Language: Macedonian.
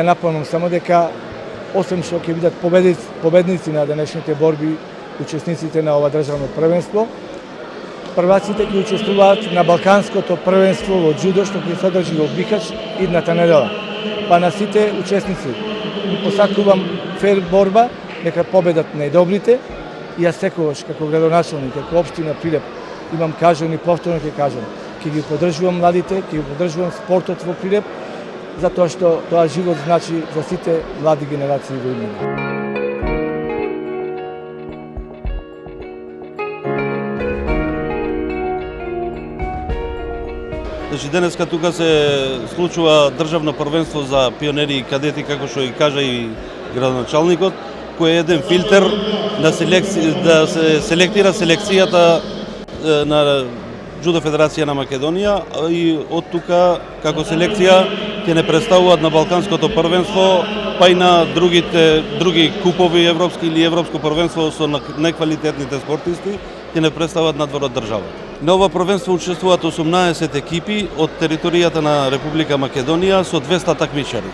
да напомнам само дека освен што ќе бидат победници на денешните борби, учесниците на ова државно првенство, прваците ќе учествуваат на Балканското првенство во џудо што ќе се одржи во Бикач идната недела. Па на сите учесници посакувам фер борба, нека победат најдобрите и јас секогаш како градоначелник, како општина Прилеп имам кажано и повторно ќе кажам, ќе ги поддржувам младите, ќе ги поддржувам спортот во Прилеп, затоа што тоа живот значи за сите млади генерации во имено. Значи денеска тука се случува државно првенство за пионери и кадети, како што и кажа и градоначалникот, кој е еден филтер да се селектира селекцијата на Џудо Федерација на Македонија и од тука како селекција ќе не представуваат на Балканското првенство, па и на други купови европски или европско првенство со неквалитетните спортисти ќе не представуваат надвор од државата. На ова првенство учествуваат 18 екипи од територијата на Република Македонија со 200 такмичари.